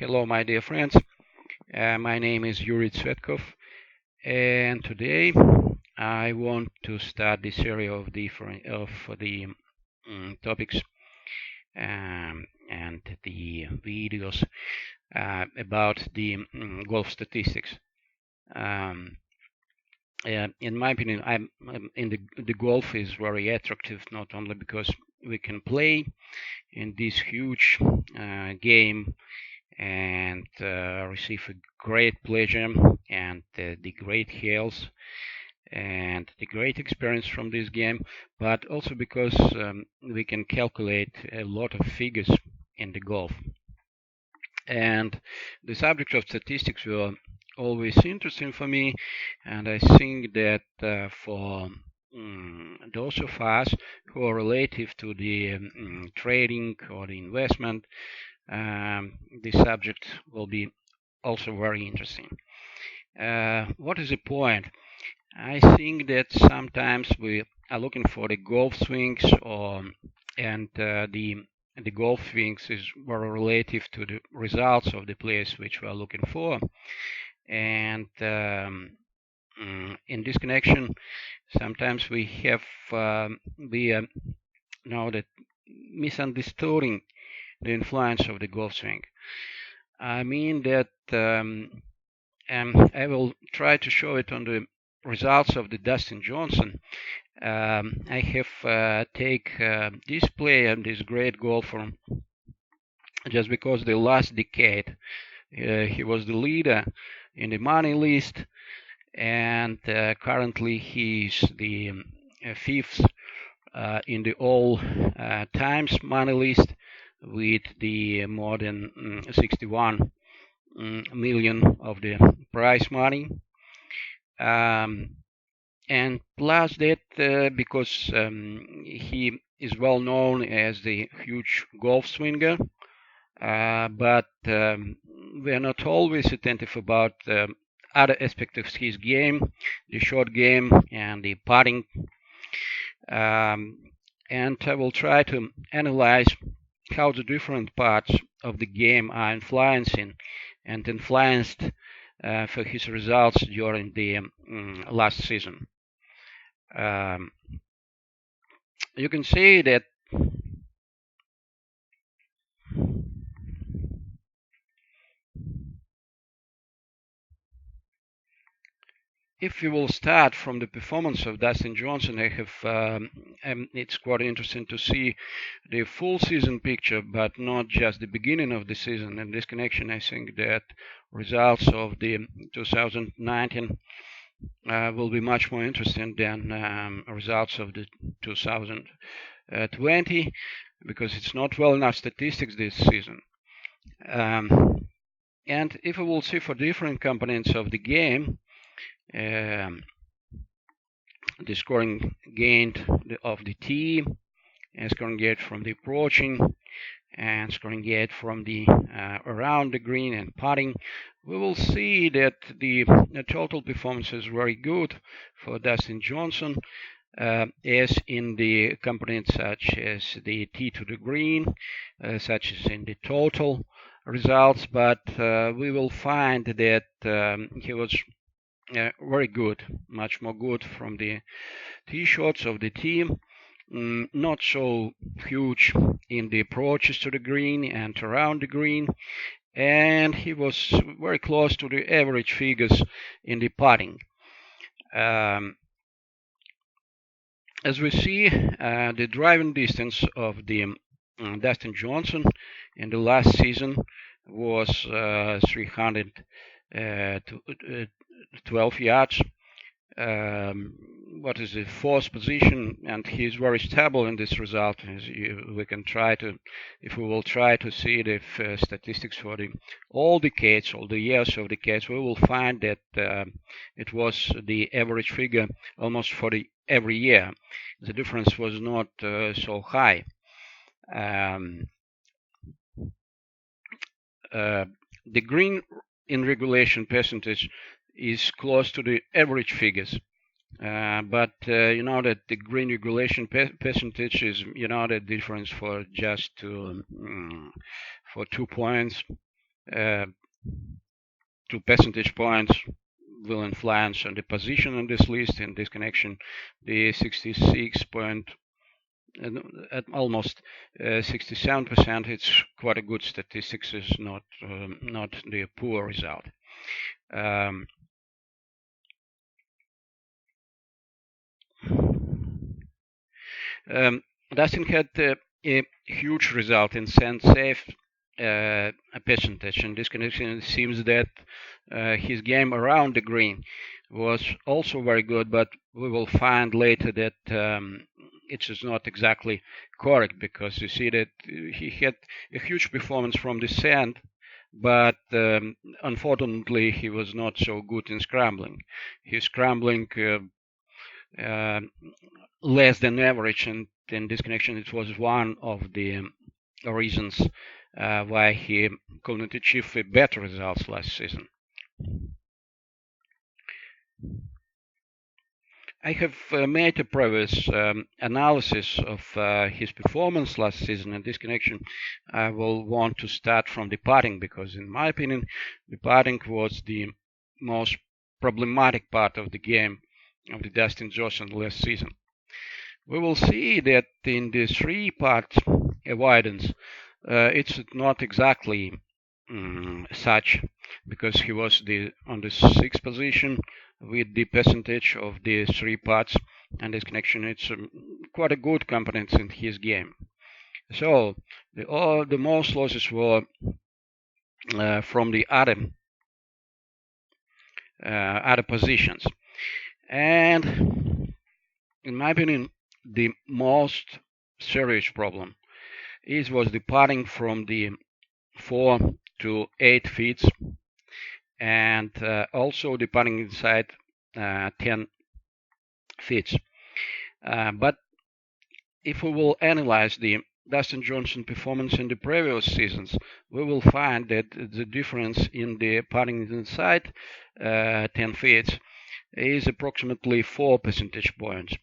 Hello, my dear friends. My name is Yuri Tsvetkov, and today I want to start this series of different of the topics and the videos about the golf statistics. Um, in my opinion, I'm in the golf is very attractive, not only because we can play in this huge game and receive a great pleasure and the great health and the great experience from this game, but also because we can calculate a lot of figures in the golf. And the subject of statistics were always interesting for me, and I think that for those of us who are relative to the trading or the investment, this subject will be also very interesting. What is the point? I think that sometimes we are looking for the golf swings, and the golf swings is very relative to the results of the players which we are looking for. And in this connection, sometimes we have now that misunderstanding the influence of the golf swing. I mean that I will try to show it on the results of the Dustin Johnson. I have take this player, this great golfer, just because the last decade he was the leader in the money list, and currently he's the fifth in the all times money list with the more than 61 million of the prize money. And plus that, because he is well known as the huge golf swinger, but we are not always attentive about other aspects of his game, the short game and the putting. And I will try to analyze how the different parts of the game are influencing and influenced for his results during the last season. You can see that if we will start from the performance of Dustin Johnson, it's quite interesting to see the full season picture, but not just the beginning of the season. In this connection, I think that results of the 2019 will be much more interesting than results of the 2020, because it's not well enough statistics this season. And if we will see for different components of the game, the scoring gained of the tee, and scoring gained from the approaching, and scoring gained from the around the green and putting, we will see that the total performance is very good for Dustin Johnson, as in the components such as the tee to the green, such as in the total results, but we will find that he was very good, much more good from the tee shots of the team, not so huge in the approaches to the green and around the green, and he was very close to the average figures in the putting. As we see, the driving distance of the Dustin Johnson in the last season was 312 yards. What is the fourth position, and he's very stable in this result. We can try to, if we will try to see the statistics for all decades, all the years of decades, we will find that it was the average figure almost for every year. The difference was not so high. The green in regulation percentage is close to the average figures, but you know that the green regulation percentage is, you know, the difference for just for 2 points 2 percentage points will influence on the position on this list. In this connection, the 66 point at almost 67%, it's quite a good statistics. Is not the poor result. Dustin had a huge result in sand safe percentage. In this connection, it seems that his game around the green was also very good, but we will find later that it is not exactly correct, because you see that he had a huge performance from the sand, but unfortunately he was not so good in scrambling. His scrambling less than average, and in this connection it was one of the reasons why he couldn't achieve better results last season. I have made a previous analysis of his performance last season. In this connection, I will want to start from the putting, because in my opinion, the putting was the most problematic part of the game of the Dustin Johnson last season. We will see that in the 3-putt avoidance, it's not exactly such, because he was on the 6th position with the percentage of the 3 putts, and this connection, it's quite a good component in his game. So the most losses were from the other positions, and in my opinion, the most serious problem was the putting from the 4 to 8 feet, and also the putting inside 10 feet. But if we will analyze the Dustin Johnson performance in the previous seasons, we will find that the difference in the putting inside 10 feet is approximately 4 percentage points.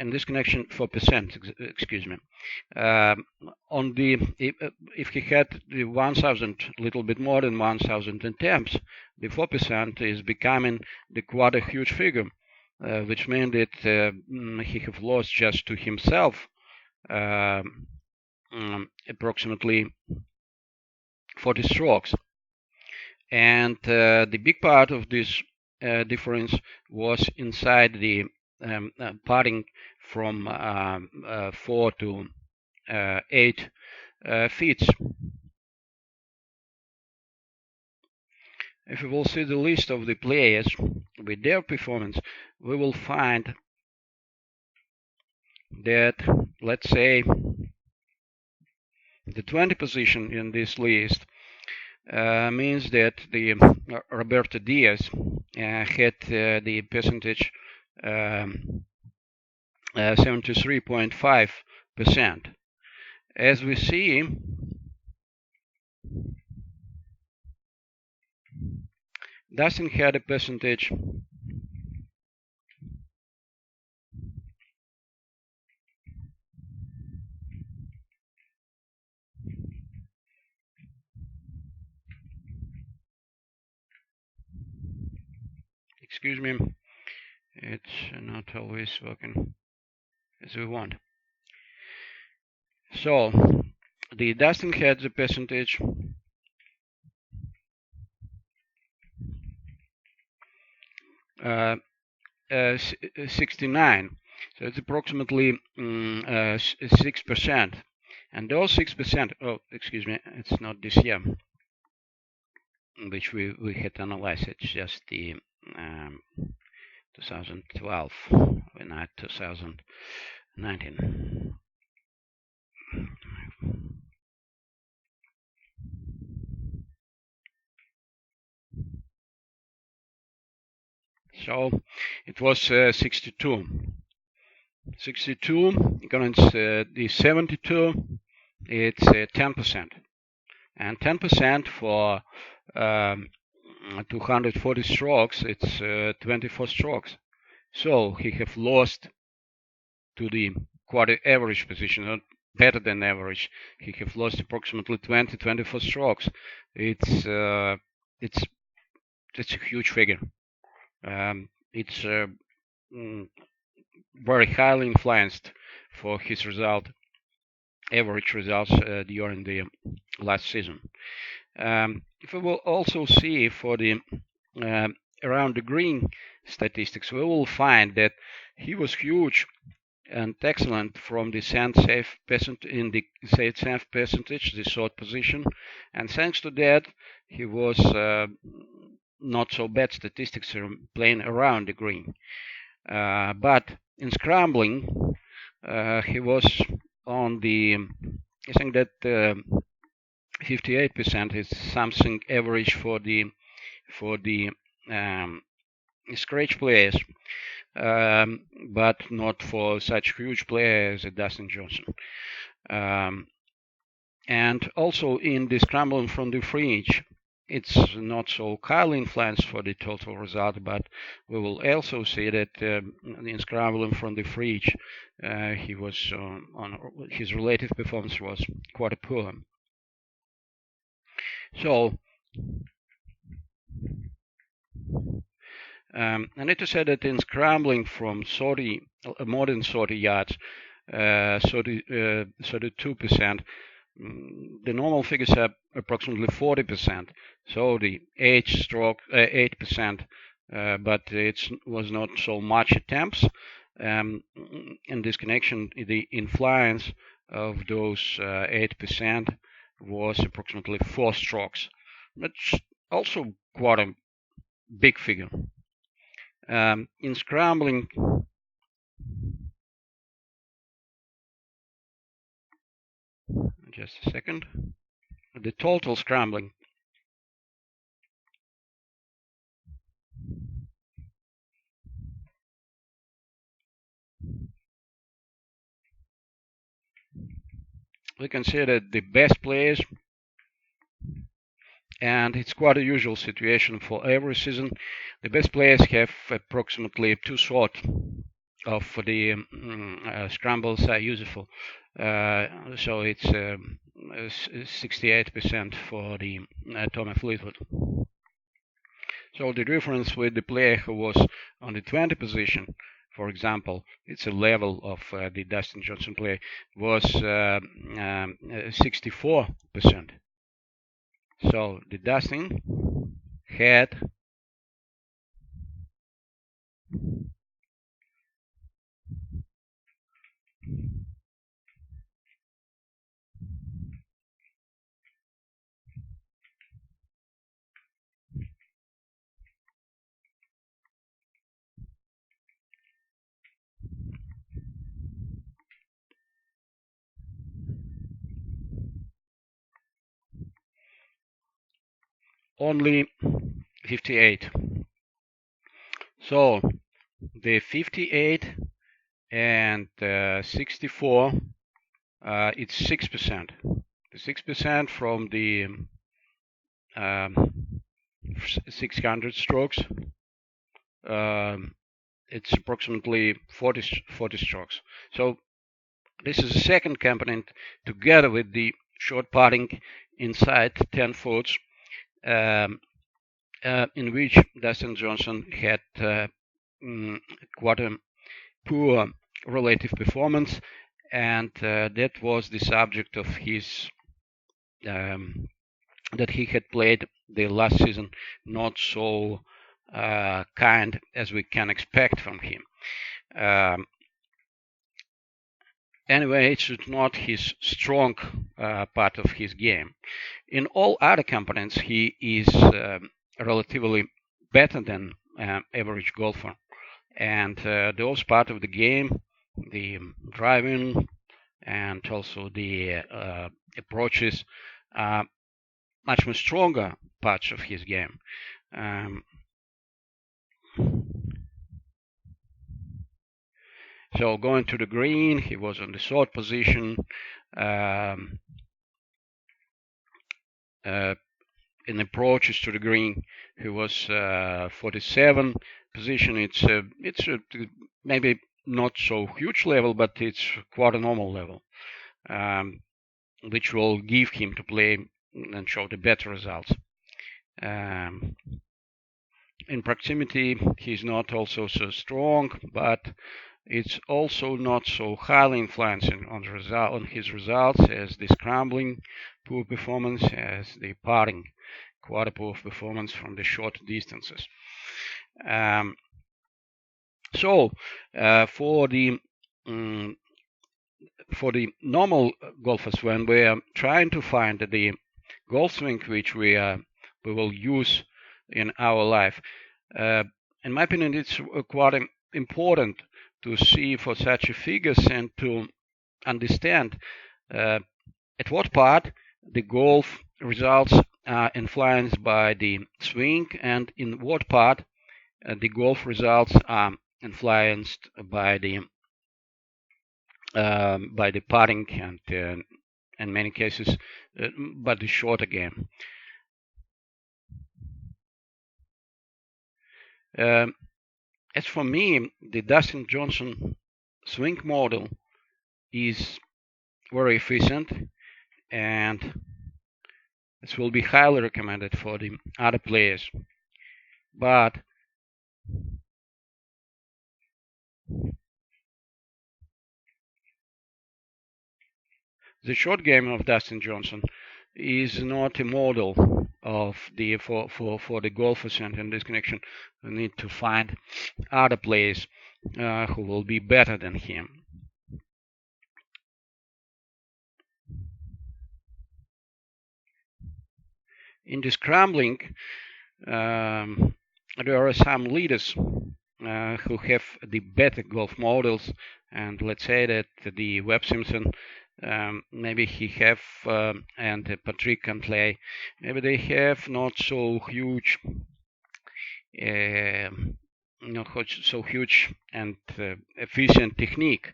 In this connection, 4%, excuse me. On the if he had the 1,000, little bit more than 1,000 attempts, the 4% is becoming quite a huge figure, which means that he have lost just to himself approximately 40 strokes, and the big part of this difference was inside the putting from 4 to 8 feet. If we will see the list of the players with their performance, we will find that, let's say, the 20th position in this list means that the Roberto Diaz had the percentage 73.5%. As we see, Dustin had a percentage excuse me, it's not always working as we want. So the Dustin had the percentage 69, so it's approximately 6%, and those 6%, oh, excuse me, it's not this year which we had analyzed, it's just the 2012, not 2019. So it was 62. 62 against the 72, it's 10%. And 10% for 240 strokes, it's 24 strokes. So he have lost to the quarter average position, better than average. He have lost approximately 24 strokes. It's a huge figure. It's very highly influenced for his average results during the last season. If we will also see for the around the green statistics, we will find that he was huge and excellent from the sand safe percentage, the short position, and thanks to that, he was not so bad statistics playing around the green. But in scrambling, he was on the, I think that 58% is something average for the scratch players, but not for such huge players as Dustin Johnson. And also in the scrambling from the fringe, it's not so highly influenced for the total result, but we will also see that in scrambling from the fringe, he was on his relative performance was quite poor. So I need to say that in scrambling from more than 30 yards, 32%, the normal figures are approximately 40%. So the 8%, but it was not so much attempts. In this connection, the influence of those 8% was approximately 4 strokes. That's also quite a big figure. In scrambling, just a second, the total scrambling, we can see that the best players, and it's quite a usual situation for every season, the best players have approximately 2/3 of the scrambles are useful. So it's 68% for the Tommy Fleetwood. So the difference with the player who was on the 20 position, for example, it's a level of the Dustin Johnson player, was 64%. So the Dustin had only 58. So the 58 and 64, it's 6%. The 6% from the 600 strokes, it's approximately 40 strokes. So this is the second component, together with the short putting inside 10 foot, in which Dustin Johnson had quite a poor relative performance, and that was the subject of his that he had played the last season not so kind as we can expect from him. Anyway, it's not his strong part of his game. In all other components, he is relatively better than average golfer. And those part of the game, the driving and also the approaches, are much more stronger parts of his game. So going to the green, he was on the short position. In approaches to the green, he was 47 position. It's maybe not so huge level, but it's quite a normal level. which will give him to play and show the better results. In proximity, he's not also so strong, but it's also not so highly influencing on his results as the scrambling poor performance, as the putting quite poor performance from the short distances. So for the normal golfers, when we are trying to find the golf swing which we will use in our life, in my opinion, it's quite important to see for such figures and to understand at what part the golf results are influenced by the swing, and in what part the golf results are influenced by the putting and in many cases by the shorter game. As for me, the Dustin Johnson swing model is very efficient, and this will be highly recommended for the other players. But the short game of Dustin Johnson is not a model of the for the golfers, and in this connection we need to find other players who will be better than him. In the scrambling, there are some leaders who have the better golf models, and let's say that the Webb Simpson, maybe he have, and Patrick Cantlay, maybe they have not so huge, and efficient technique.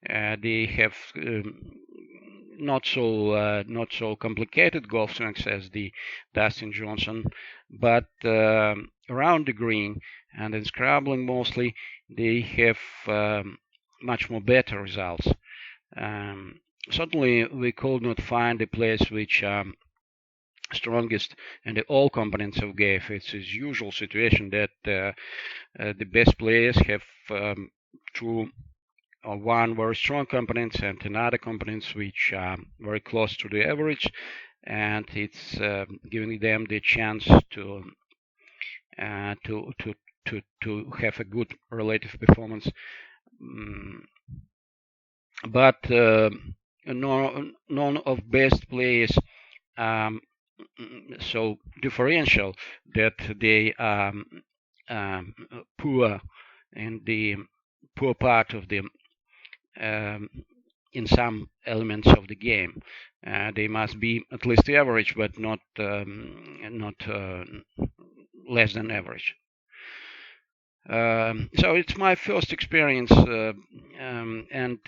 They have not so complicated golf swings as the Dustin Johnson, but around the green and in scrambling mostly, they have much more better results. Certainly, we could not find the players which are strongest in all components of golf. It's a usual situation that the best players have two or one very strong components and another components which are very close to the average, and it's giving them the chance to have a good relative performance. But none of best players so differential that they are poor in the poor part of the in some elements of the game. They must be at least average, but not less than average. So it's my first experience, and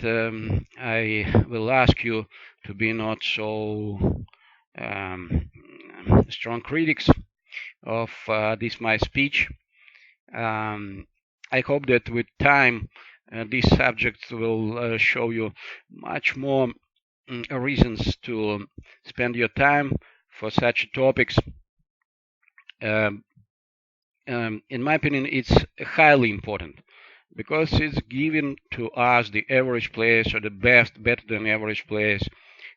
I will ask you to be not so strong critics of this my speech. I hope that with time these subjects will show you much more reasons to spend your time for such topics. In my opinion, it's highly important because it's giving to us, the average players or the better than average players,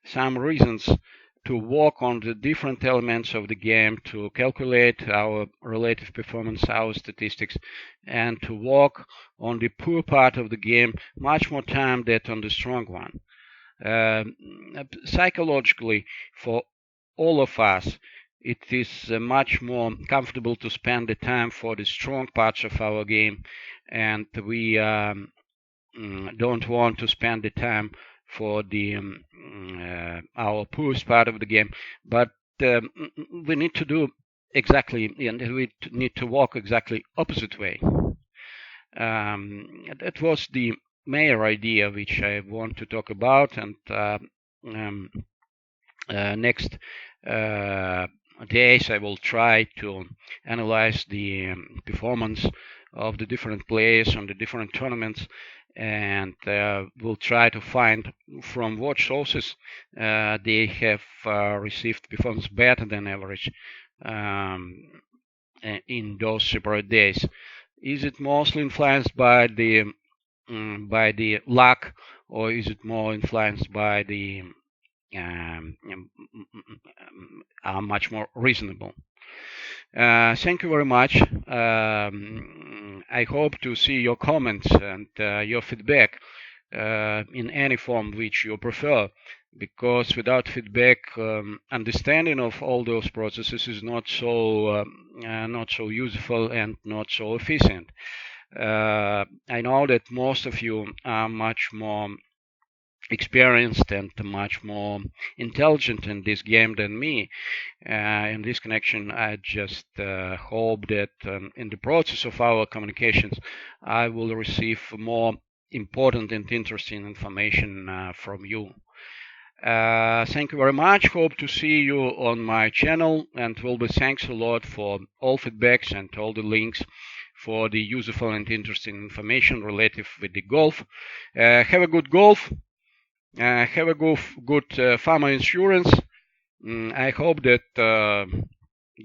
some reasons to work on the different elements of the game, to calculate our relative performance, our statistics, and to work on the poor part of the game much more time than on the strong one. Psychologically, for all of us, it is much more comfortable to spend the time for the strong parts of our game, and we don't want to spend the time for the our poorest part of the game. But we need to do exactly, and we need to walk exactly opposite way. That was the main idea which I want to talk about, and next days I will try to analyze the performance of the different players on the different tournaments, and we'll try to find from what sources they have received performance better than average in those separate days. Is it mostly influenced by the luck, or is it more influenced by the are much more reasonable? Thank you very much. I hope to see your comments and your feedback in any form which you prefer, because without feedback, understanding of all those processes is not so useful and not so efficient. I know that most of you are much more experienced and much more intelligent in this game than me. In this connection, I just hope that in the process of our communications, I will receive more important and interesting information from you. Thank you very much. Hope to see you on my channel, and will be thanks a lot for all feedbacks and all the links for the useful and interesting information related with the golf. Have a good golf. Have a good farmer insurance. I hope that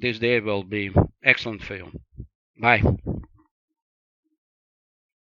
this day will be excellent for you. Bye.